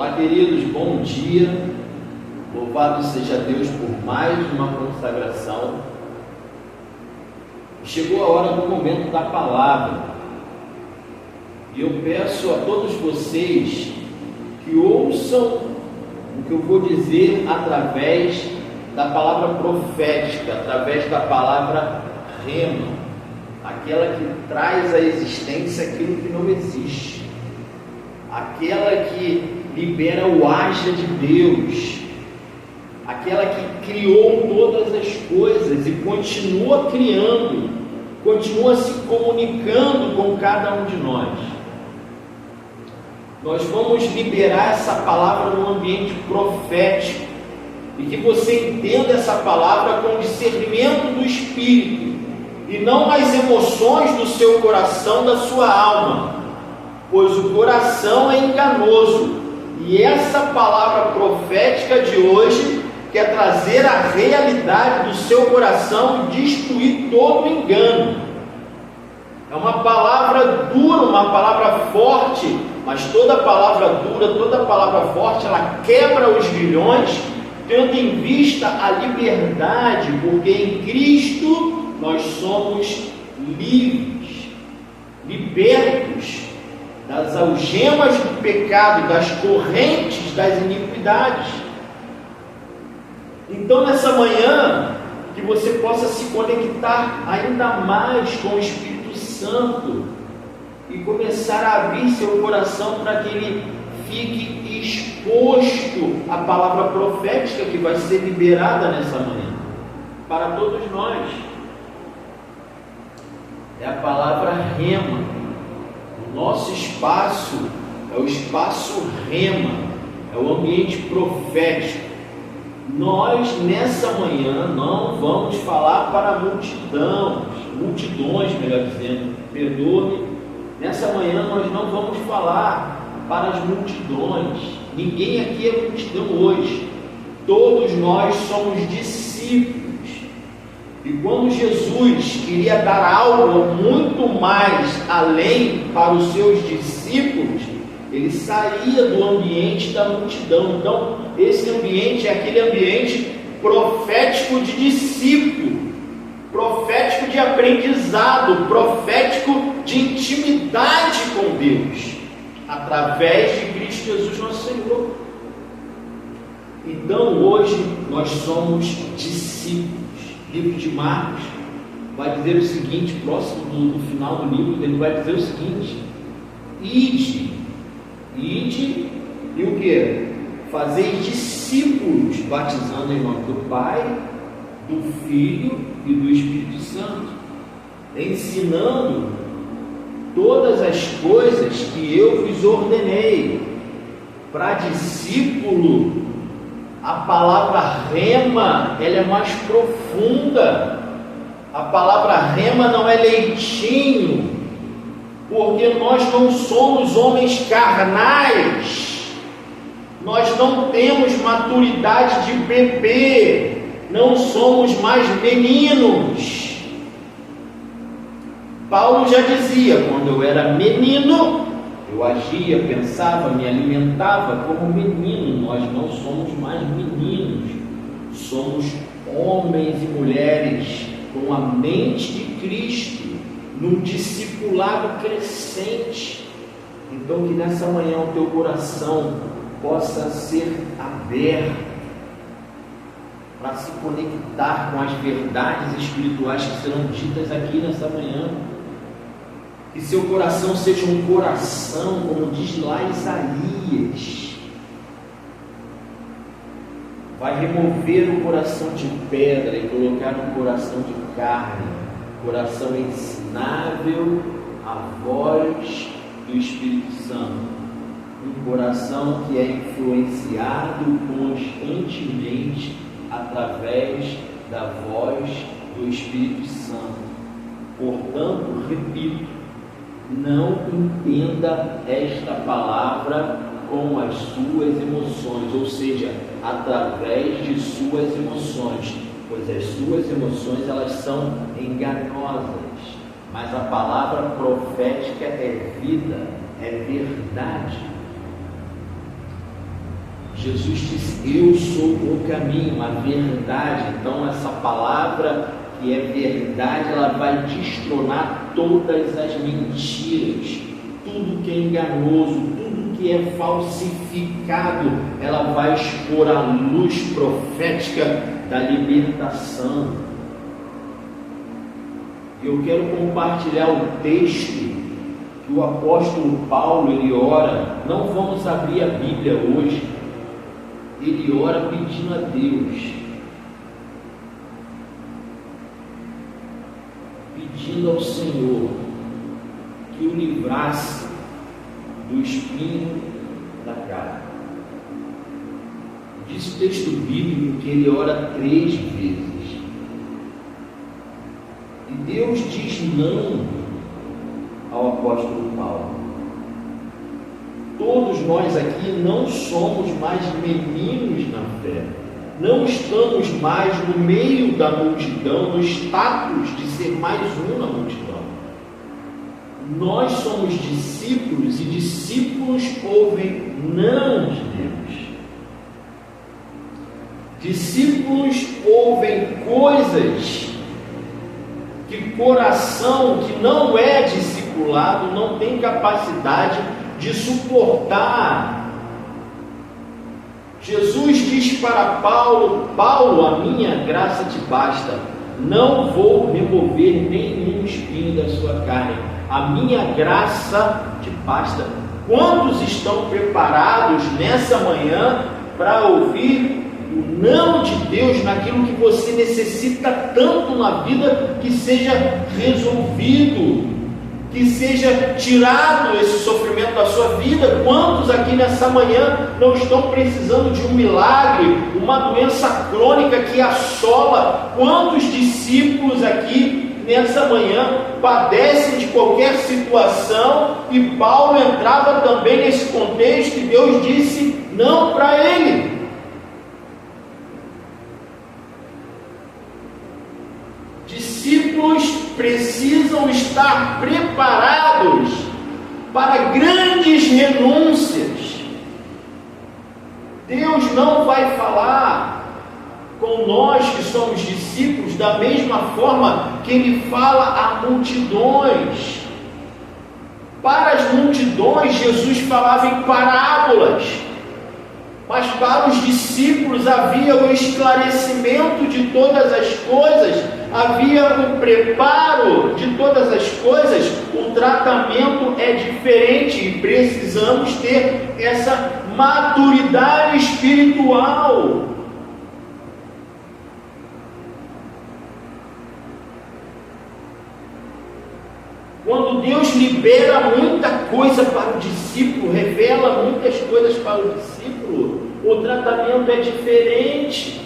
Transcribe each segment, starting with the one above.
Olá, queridos, bom dia. Louvado seja Deus por mais uma consagração. Chegou a hora do momento da palavra. E eu peço a todos vocês que ouçam o que eu vou dizer através da palavra profética, através da palavra rema, aquela que traz à existência aquilo que não existe, aquela que libera o haja de Deus, aquela que criou todas as coisas e continua criando, continua se comunicando com cada um de nós. Nós vamos liberar essa palavra no ambiente profético e que você entenda essa palavra com discernimento do Espírito e não as emoções do seu coração, da sua alma, pois o coração é enganoso. E essa palavra profética de hoje quer trazer a realidade do seu coração e destruir todo o engano. É uma palavra dura, uma palavra forte, mas toda palavra dura, toda palavra forte, ela quebra os grilhões, tendo em vista a liberdade, porque em Cristo nós somos livres, libertos das algemas do pecado, das correntes das iniquidades. Então, nessa manhã, que você possa se conectar ainda mais com o Espírito Santo e começar a abrir seu coração para que ele fique exposto à palavra profética que vai ser liberada nessa manhã para todos nós. É a palavra rema. O nosso espaço é o espaço rema, é o ambiente profético. Nós nessa manhã não vamos falar para multidões, melhor dizendo, perdoe. Nessa manhã nós não vamos falar para as multidões. Ninguém aqui é multidão hoje. Todos nós somos discípulos. E quando Jesus queria dar algo muito mais além para os seus discípulos, ele saía do ambiente da multidão. Então, esse ambiente é aquele ambiente profético de discípulo, profético de aprendizado, profético de intimidade com Deus, através de Cristo Jesus nosso Senhor. Então, hoje, nós somos discípulos. Livro de Marcos vai dizer o seguinte, próximo do final do livro, ele vai dizer o seguinte: ide e o que? Fazeis discípulos, batizando em nome do Pai, do Filho e do Espírito Santo, ensinando todas as coisas que eu vos ordenei. Para discípulo, a palavra rema, ela é mais profunda. A palavra rema não é leitinho, porque nós não somos homens carnais, nós não temos maturidade de bebê, não somos mais meninos. Paulo já dizia: quando eu era menino, eu agia, pensava, me alimentava como menino. Nós não somos mais meninos, somos homens e mulheres com a mente de Cristo, num discipulado crescente. Então, que nessa manhã o teu coração possa ser aberto para se conectar com as verdades espirituais que serão ditas aqui nessa manhã. Que seu coração seja um coração, como diz lá Isaías, vai remover o coração de pedra e colocar um coração de carne, coração ensinável à voz do Espírito Santo, um coração que é influenciado constantemente através da voz do Espírito Santo. Portanto, repito, não entenda esta palavra com as suas emoções, ou seja, através de suas emoções, pois as suas emoções elas são enganosas, mas a palavra profética é vida, é verdade. Jesus disse: eu sou o caminho, a verdade. Então essa palavra que é verdade, ela vai destronar todas as mentiras, tudo que é enganoso, tudo que é falsificado. Ela vai expor a luz profética da libertação. Eu quero compartilhar o texto que o apóstolo Paulo ele ora. Não vamos abrir a Bíblia hoje. Ele ora pedindo a Deus, pedindo ao Senhor que o livrasse do espinho da carne. Diz o texto bíblico que ele ora 3 vezes. E Deus diz não ao apóstolo Paulo. Todos nós aqui não somos mais meninos na fé. Não estamos mais no meio da multidão, no status de ser mais um na multidão. Nós somos discípulos e discípulos ouvem não de Deus. Discípulos ouvem coisas que coração que não é discipulado não tem capacidade de suportar. Jesus diz para Paulo: Paulo, a minha graça te basta, não vou remover nenhum espinho da sua carne, a minha graça te basta. Quantos estão preparados nessa manhã para ouvir o não de Deus naquilo que você necessita tanto na vida, que seja resolvido, que seja tirado esse sofrimento da sua vida? Quantos aqui nessa manhã não estão precisando de um milagre, uma doença crônica que assola? Quantos discípulos aqui nessa manhã padecem de qualquer situação? E Paulo entrava também nesse contexto e Deus disse não para ele. Discípulos precisam estar preparados para grandes renúncias. Deus não vai falar com nós que somos discípulos da mesma forma que Ele fala a multidões. Para as multidões, Jesus falava em parábolas, mas para os discípulos havia o esclarecimento de todas as coisas, havia o preparo de todas as coisas. O tratamento é diferente e precisamos ter essa maturidade espiritual. Quando Deus libera muita coisa para o discípulo, revela muitas coisas para o discípulo, o tratamento é diferente.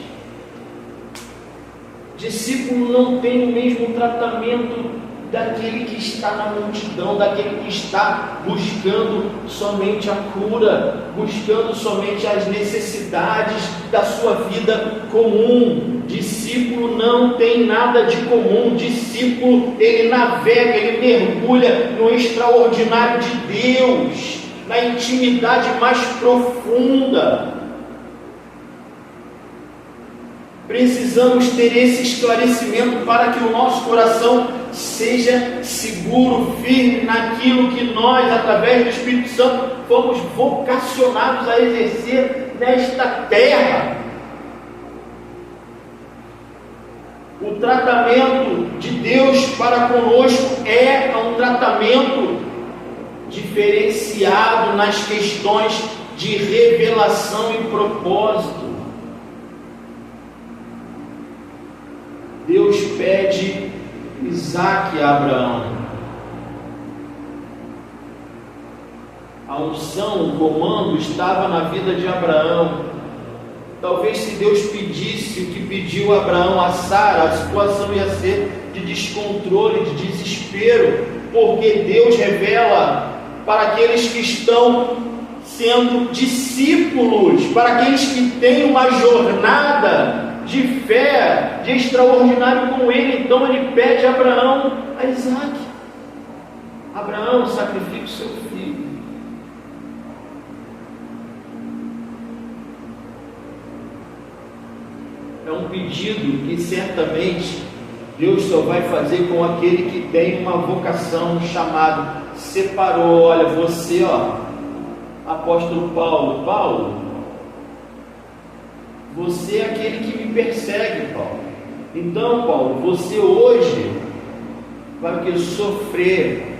Discípulo não tem o mesmo tratamento daquele que está na multidão, daquele que está buscando somente a cura, buscando somente as necessidades da sua vida comum. Discípulo não tem nada de comum. Discípulo, ele navega, ele mergulha no extraordinário de Deus, na intimidade mais profunda. Precisamos ter esse esclarecimento para que o nosso coração seja seguro, firme naquilo que nós, através do Espírito Santo, fomos vocacionados a exercer nesta terra. O tratamento de Deus para conosco é um tratamento diferenciado nas questões de revelação e propósito. Deus pede Isaac a Abraão. A unção, o comando estava na vida de Abraão. Talvez se Deus pedisse o que pediu Abraão a Sara, a situação ia ser de descontrole, de desespero, porque Deus revela para aqueles que estão sendo discípulos, para aqueles que têm uma jornada de fé, de extraordinário com Ele. Então Ele pede a Abraão a Isaac. Abraão, sacrifique o seu filho. pedido que certamente Deus só vai fazer com aquele que tem uma vocação, um chamado, separou. Olha, você, apóstolo Paulo, você é aquele que me persegue, Paulo. Então, Paulo, você hoje vai sofrer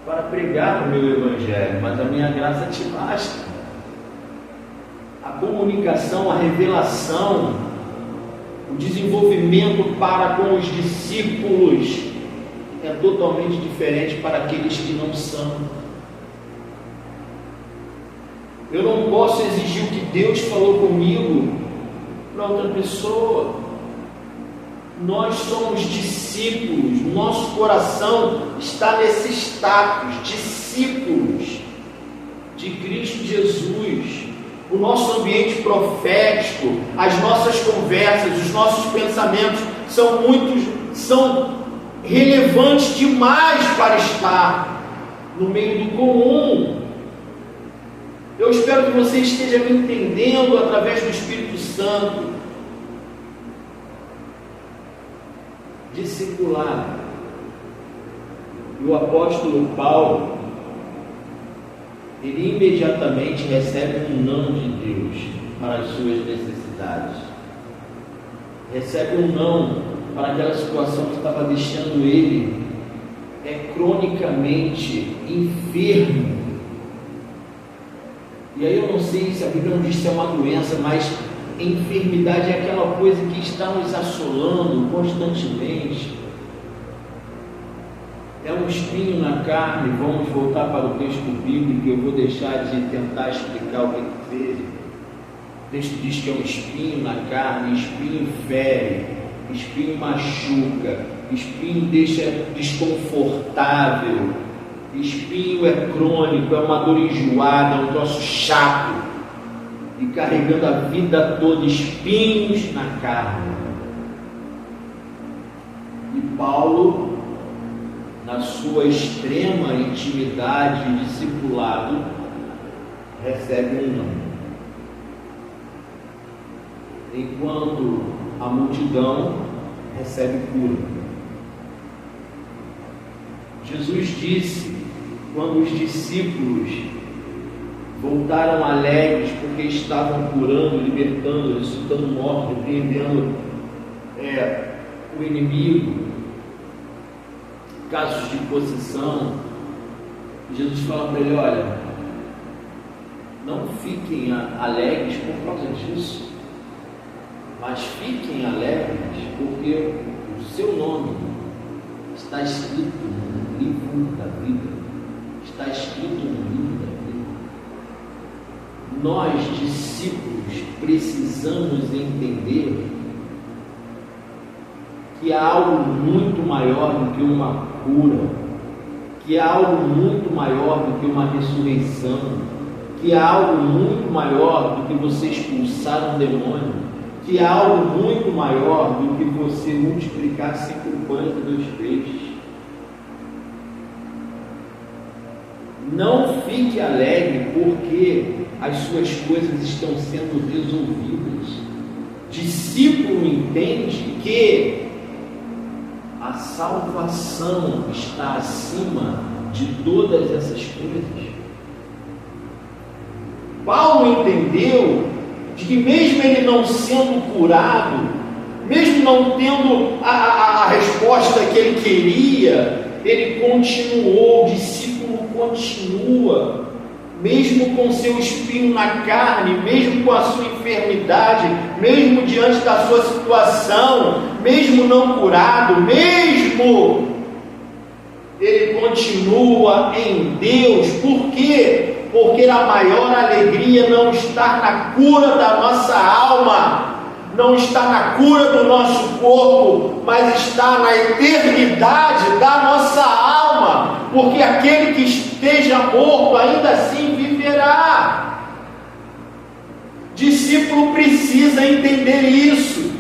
para pregar o meu evangelho, mas a minha graça te basta. A comunicação, a revelação, o desenvolvimento para com os discípulos é totalmente diferente para aqueles que não são. Eu não posso exigir o que Deus falou comigo para outra pessoa. Nós somos discípulos, nosso coração está nesse status, discípulos de Cristo Jesus. O nosso ambiente profético, as nossas conversas, os nossos pensamentos são relevantes demais para estar no meio do comum. Eu espero que você esteja me entendendo através do Espírito Santo. Discipular. E o apóstolo Paulo, ele imediatamente recebe um não de Deus para as suas necessidades. Recebe um não para aquela situação que estava deixando ele cronicamente enfermo. E aí eu não sei se a Bíblia não diz se é uma doença, mas enfermidade é aquela coisa que está nos assolando constantemente. É um espinho na carne. Vamos voltar para o texto bíblico, eu vou deixar de tentar explicar o que fez. O texto diz que é um espinho na carne, espinho fere, espinho machuca, espinho deixa desconfortável, espinho é crônico, é uma dor enjoada, é um troço chato, e carregando a vida toda espinhos na carne. E Paulo, na sua extrema intimidade e discipulado, recebe um não. Enquanto a multidão recebe cura. Jesus disse, quando os discípulos voltaram alegres porque estavam curando, libertando, ressuscitando mortos, repreendendo o inimigo, casos de possessão, Jesus fala para ele: olha, não fiquem alegres por causa disso, mas fiquem alegres porque o seu nome está escrito no livro da vida, está escrito no livro da vida. Nós, discípulos, precisamos entender que há algo muito maior do que uma cura, que há algo muito maior do que uma ressurreição, que há algo muito maior do que você expulsar um demônio, que há algo muito maior do que você multiplicar 5 pães e 2 peixes. Não fique alegre porque as suas coisas estão sendo resolvidas. Discípulo entende que a salvação está acima de todas essas coisas. Paulo entendeu de que mesmo ele não sendo curado, mesmo não tendo a resposta que ele queria, ele continuou, o discípulo continua, mesmo com seu espinho na carne, mesmo com a sua enfermidade, mesmo diante da sua situação, mesmo não curado, mesmo ele continua em Deus. Por quê? Porque a maior alegria não está na cura da nossa alma, não está na cura do nosso corpo, mas está na eternidade da nossa alma, porque aquele que esteja morto ainda assim viverá. Discípulo precisa entender isso.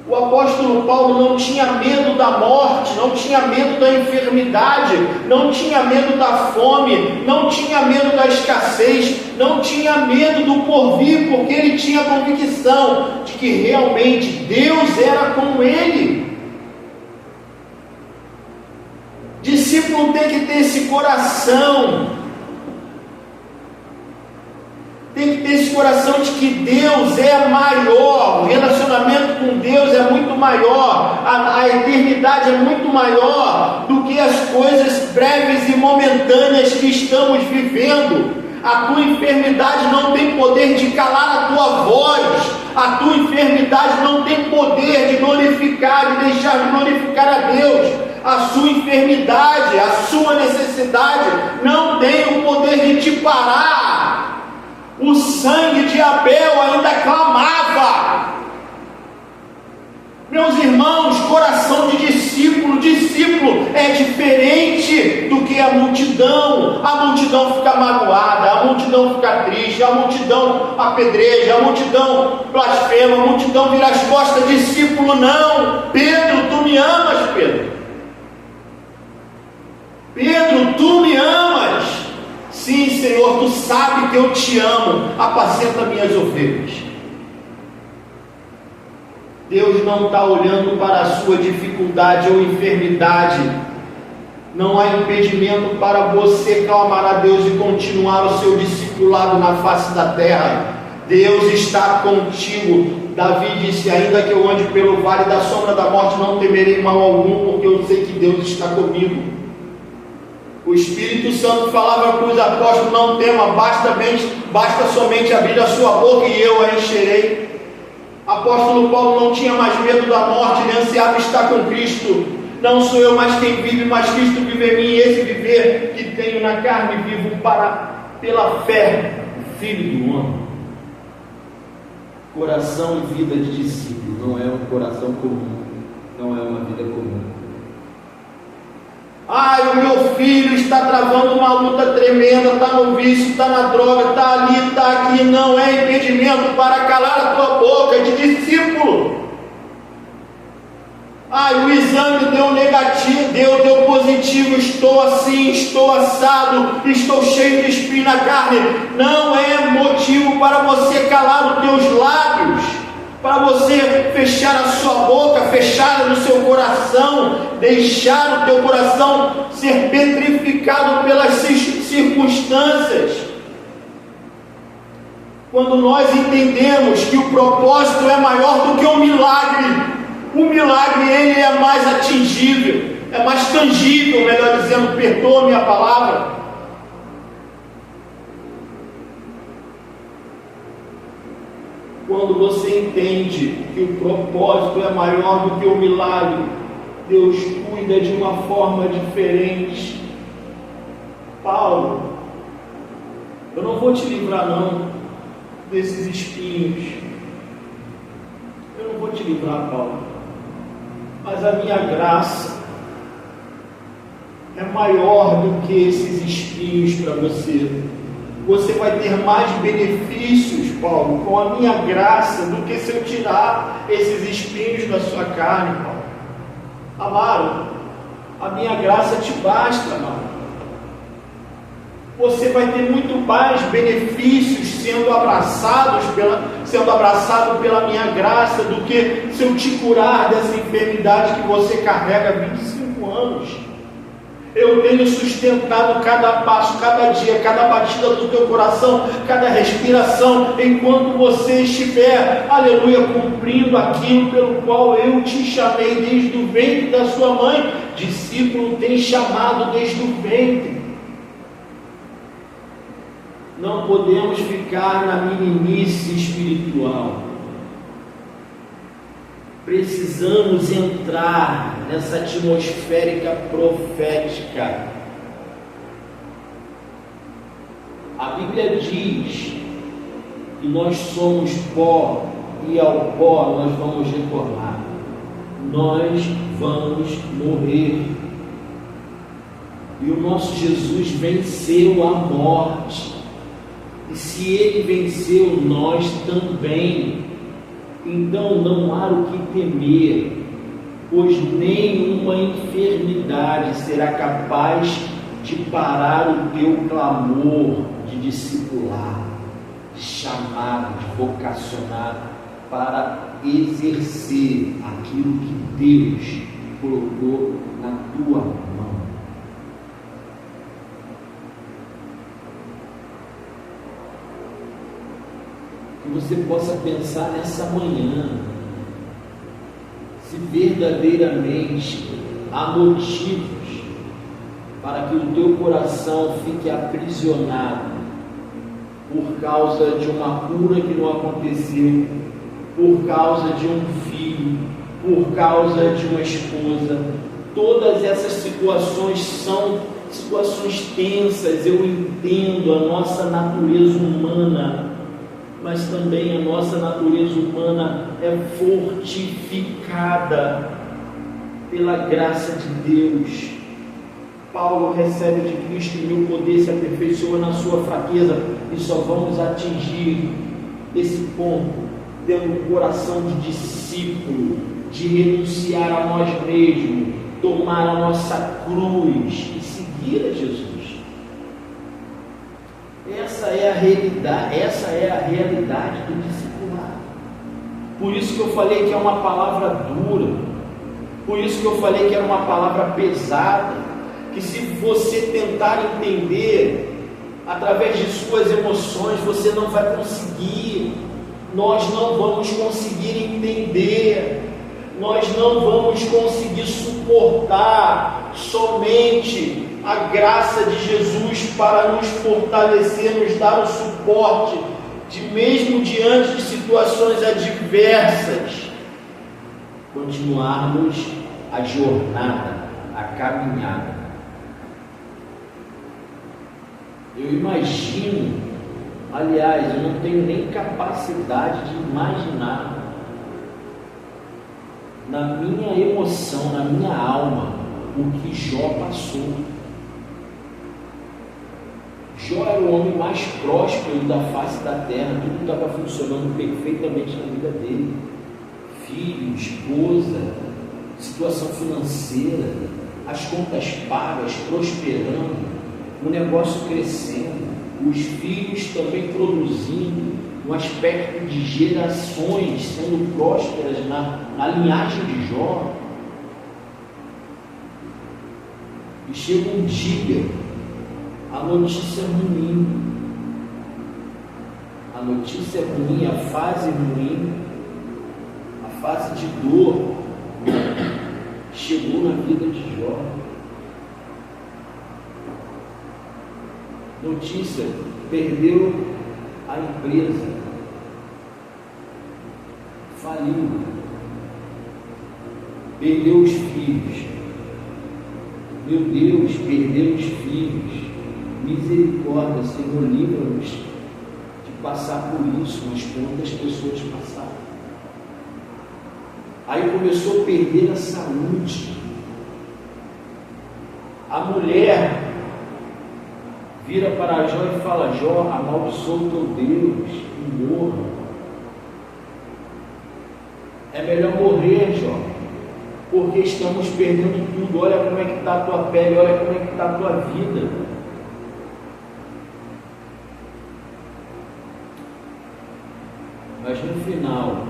O apóstolo Paulo não tinha medo da morte, não tinha medo da enfermidade, não tinha medo da fome, não tinha medo da escassez, não tinha medo do porvir, porque ele tinha convicção de que realmente Deus era com ele. Discípulo tem que ter esse coração, tem que ter esse coração de que Deus é maior, o relacionamento com Deus é muito maior, a eternidade é muito maior do que as coisas breves e momentâneas que estamos vivendo. A tua enfermidade não tem poder de calar a tua voz, a tua enfermidade não tem poder de glorificar, de deixar de glorificar a Deus. A sua enfermidade, a sua necessidade não tem o poder de te parar. O sangue de Abel ainda clamava. Meus irmãos, coração de discípulo é diferente do que a multidão. A multidão fica magoada, a multidão fica triste, a multidão apedreja, a multidão blasfema, a multidão vira as costas. Discípulo não. Pedro, tu me amas, Pedro? Pedro, tu me amas? Sim, Senhor, tu sabe que eu te amo, apacenta minhas ovelhas. Deus não está olhando para a sua dificuldade ou enfermidade. Não há impedimento para você clamar a Deus e continuar o seu discipulado na face da terra. Deus está contigo. Davi disse: ainda que eu ande pelo vale da sombra da morte, não temerei mal algum, porque eu sei que Deus está comigo. O Espírito Santo falava para os apóstolos: não tema, basta somente abrir a sua boca e eu a encherei. Apóstolo Paulo não tinha mais medo da morte, nem ansiava estar com Cristo. Não sou eu mais quem vive, mas Cristo vive em mim, e esse viver que tenho na carne vivo pela fé do Filho do Homem. Coração e vida de discípulo não é um coração comum, não é uma vida comum. Ai, o meu filho está travando uma luta tremenda, está no vício, está na droga, está ali, está aqui. Não é impedimento para calar a tua boca de discípulo. Ai, o exame deu negativo, deu positivo, estou assim, estou assado, estou cheio de espinho na carne. Não é motivo para você calar os teus lábios, para você fechar a sua boca, fechar no seu coração, deixar o teu coração ser petrificado pelas circunstâncias. Quando nós entendemos que o propósito é maior do que o milagre ele é mais atingível, é mais tangível, melhor dizendo, perdoa-me a palavra. Quando você entende que o propósito é maior do que o milagre, Deus cuida de uma forma diferente. Paulo, eu não vou te livrar não desses espinhos. Eu não vou te livrar, Paulo. Mas a minha graça é maior do que esses espinhos para você. Você vai ter mais benefícios, Paulo, com a minha graça, do que se eu tirar esses espinhos da sua carne, Paulo. Amado, a minha graça te basta, amado. Você vai ter muito mais benefícios sendo abraçado pela minha graça, do que se eu te curar dessa enfermidade que você carrega há 25 anos. Eu tenho sustentado cada passo, cada dia, cada batida do teu coração, cada respiração, enquanto você estiver, aleluia, cumprindo aquilo pelo qual eu te chamei desde o ventre da sua mãe. Discípulo tem chamado desde o ventre. Não podemos ficar na meninice espiritual. Precisamos entrar nessa atmosférica profética. A Bíblia diz que nós somos pó e ao pó nós vamos retornar. Nós vamos morrer. E o nosso Jesus venceu a morte. E se Ele venceu, nós também. então não há o que temer, pois nenhuma enfermidade será capaz de parar o teu clamor de discipular, de chamado, de vocacionar para exercer aquilo que Deus colocou na tua mão. Que você possa pensar nessa manhã, se verdadeiramente há motivos para que o teu coração fique aprisionado por causa de uma cura que não aconteceu, por causa de um filho, por causa de uma esposa. Todas essas situações são situações tensas, eu entendo a nossa natureza humana, mas também a nossa natureza humana é fortificada pela graça de Deus. Paulo recebe de Cristo e meu poder se aperfeiçoa na sua fraqueza, e só vamos atingir esse ponto tendo um coração de discípulo, de renunciar a nós mesmos, tomar a nossa cruz e seguir a Jesus. Essa é a realidade do discipulado. Por isso que eu falei que é uma palavra dura, por isso que eu falei que era uma palavra pesada, que se você tentar entender através de suas emoções, você não vai conseguir. Nós não vamos conseguir entender, nós não vamos conseguir suportar. Somente a graça de Jesus para nos fortalecer, nos dar o suporte, de mesmo diante de situações adversas, continuarmos a jornada, a caminhada. Eu imagino, aliás, eu não tenho nem capacidade de imaginar, na minha emoção, na minha alma, o que Jó passou. Jó era o homem mais próspero da face da terra, tudo estava funcionando perfeitamente na vida dele. Filho, esposa, situação financeira, as contas pagas, prosperando, o negócio crescendo, os filhos também produzindo, no aspecto de gerações sendo prósperas na linhagem de Jó. E chega um dia, a notícia ruim, a fase ruim, a fase de dor, chegou na vida de Jó. Notícia: perdeu a empresa, faliu, perdeu os filhos. Meu Deus, perdeu os filhos. Misericórdia, Senhor, livra-nos de passar por isso, mas quantas pessoas passaram. Aí começou a perder a saúde. A mulher vira para Jó e fala: Jó, amaldiçoa o teu Deus e morra. É melhor morrer, Jó, porque estamos perdendo tudo. Olha como é que está a tua pele, olha como é que está a tua vida. Mas no final,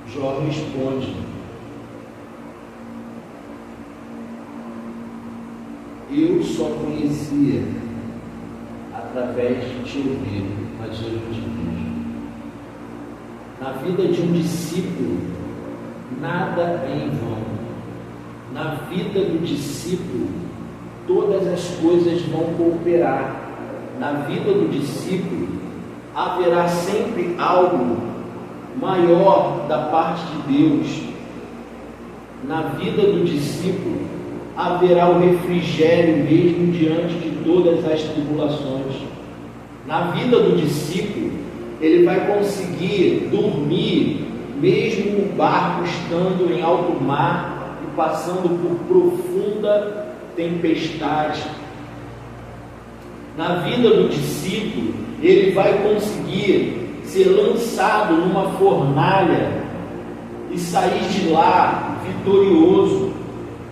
Jó responde: eu só conhecia através de te ouvir, mas hoje eu te vejo. Na vida de um discípulo, nada é em vão. Na vida do discípulo, todas as coisas vão cooperar. Na vida do discípulo, haverá sempre algo maior da parte de Deus. Na vida do discípulo, haverá o refrigério mesmo diante de todas as tribulações. Na vida do discípulo, ele vai conseguir dormir mesmo o barco estando em alto mar e passando por profunda tempestade. Na vida do discípulo, ele vai conseguir ser lançado numa fornalha e sair de lá vitorioso.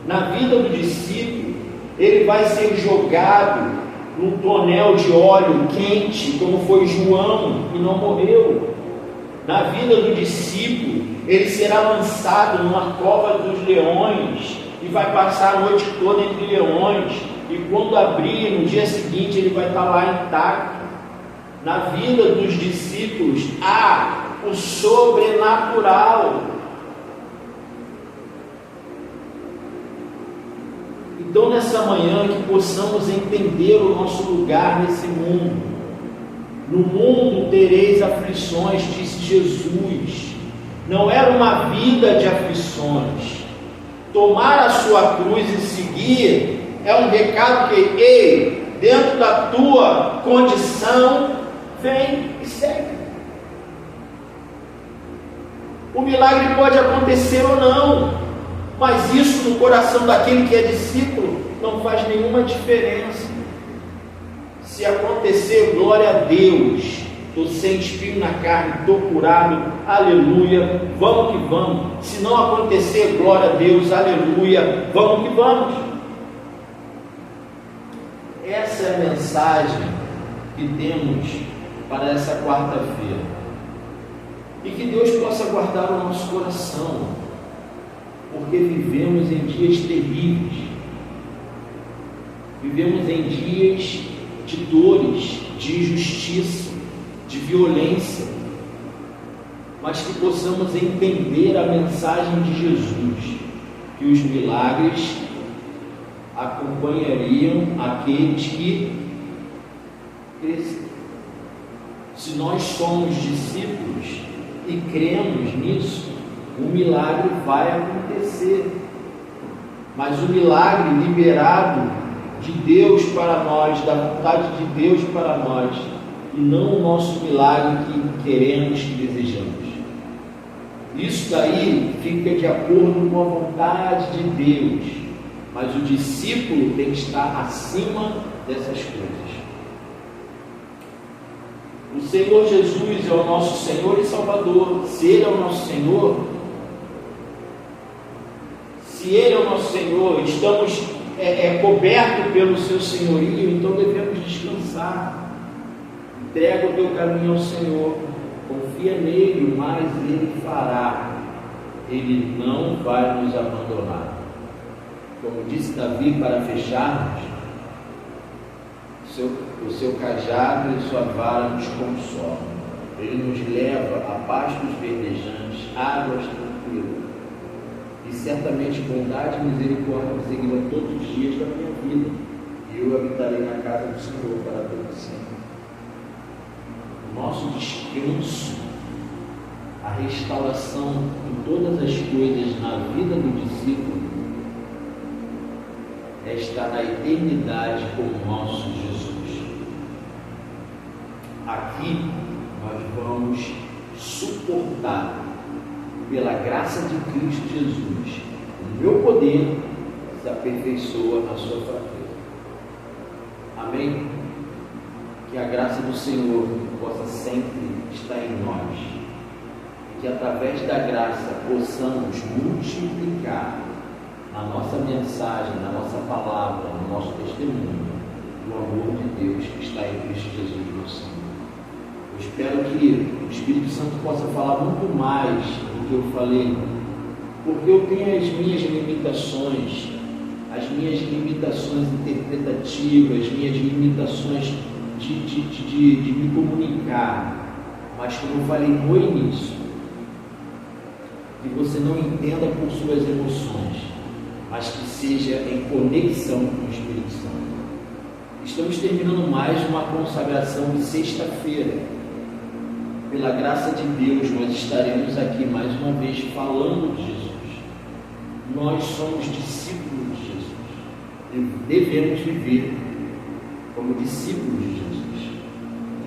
Na vida do discípulo, ele vai ser jogado num tonel de óleo quente, como foi João, e não morreu. Na vida do discípulo, ele será lançado numa cova dos leões e vai passar a noite toda entre leões, e quando abrir, no dia seguinte, ele vai estar lá intacto. Na vida dos discípulos, há o sobrenatural. Então, nessa manhã, que possamos entender o nosso lugar nesse mundo. No mundo tereis aflições, disse Jesus. Não era uma vida de aflições. Tomar a sua cruz e seguir é um recado que, ei, dentro da tua condição, vem e segue. O milagre pode acontecer ou não, mas isso no coração daquele que é discípulo não faz nenhuma diferença. Se acontecer, glória a Deus, estou sem espinho na carne, estou curado, aleluia, vamos que vamos. Se não acontecer, glória a Deus, aleluia, vamos que vamos. Essa é a mensagem que temos para essa quarta-feira, e que Deus possa guardar o nosso coração, porque vivemos em dias terríveis, vivemos em dias de dores, de injustiça, de violência, mas que possamos entender a mensagem de Jesus, que os milagres acompanhariam aqueles que crescem. Se nós somos discípulos e cremos nisso, o milagre vai acontecer, mas o milagre liberado de Deus para nós, da vontade de Deus para nós, e não o nosso milagre que queremos, que desejamos. Isso daí fica de acordo com a vontade de Deus, mas o discípulo tem que estar acima dessas coisas. O Senhor Jesus é o nosso Senhor e Salvador. Se Ele é o nosso Senhor, estamos cobertos pelo seu senhorio, então devemos descansar. Entrega o teu caminho ao Senhor, confia nele, mas Ele fará. Ele não vai nos abandonar. Como disse Davi, para fecharmos, o seu cajado e sua vara nos consolam. Ele nos leva a pastos verdejantes, águas tranquilas. E certamente bondade e misericórdia me seguirão todos os dias da minha vida. E eu habitarei na casa do Senhor para todo sempre. O nosso descanso, a restauração em todas as coisas na vida do discípulo, é estar na eternidade com o nosso Jesus. Aqui nós vamos suportar, pela graça de Cristo Jesus, o meu poder se aperfeiçoa na sua fraqueza. Amém? Que a graça do Senhor possa sempre estar em nós, e que através da graça possamos multiplicar na nossa mensagem, na nossa palavra, no nosso testemunho, o amor de Deus que está em Cristo Jesus, meu Senhor. Eu espero que o Espírito Santo possa falar muito mais do que eu falei, porque eu tenho as minhas limitações interpretativas, as minhas limitações de me comunicar, mas como eu falei no início, que você não entenda por suas emoções, mas que seja em conexão com o Espírito Santo. Estamos terminando mais uma consagração de sexta-feira. Pela graça de Deus, nós estaremos aqui mais uma vez falando de Jesus. Nós somos discípulos de Jesus e devemos viver como discípulos de Jesus.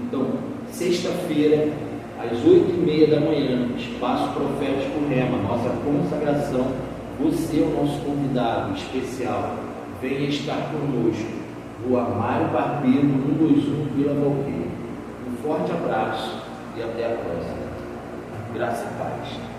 Então, sexta-feira, às 8h30 da manhã, Espaço Profético Rema, nossa consagração. Você é o nosso convidado especial. Venha estar conosco. Rua Mário Barbeiro, 121, Vila Valqueira. Um forte abraço e até a próxima. Graça e paz.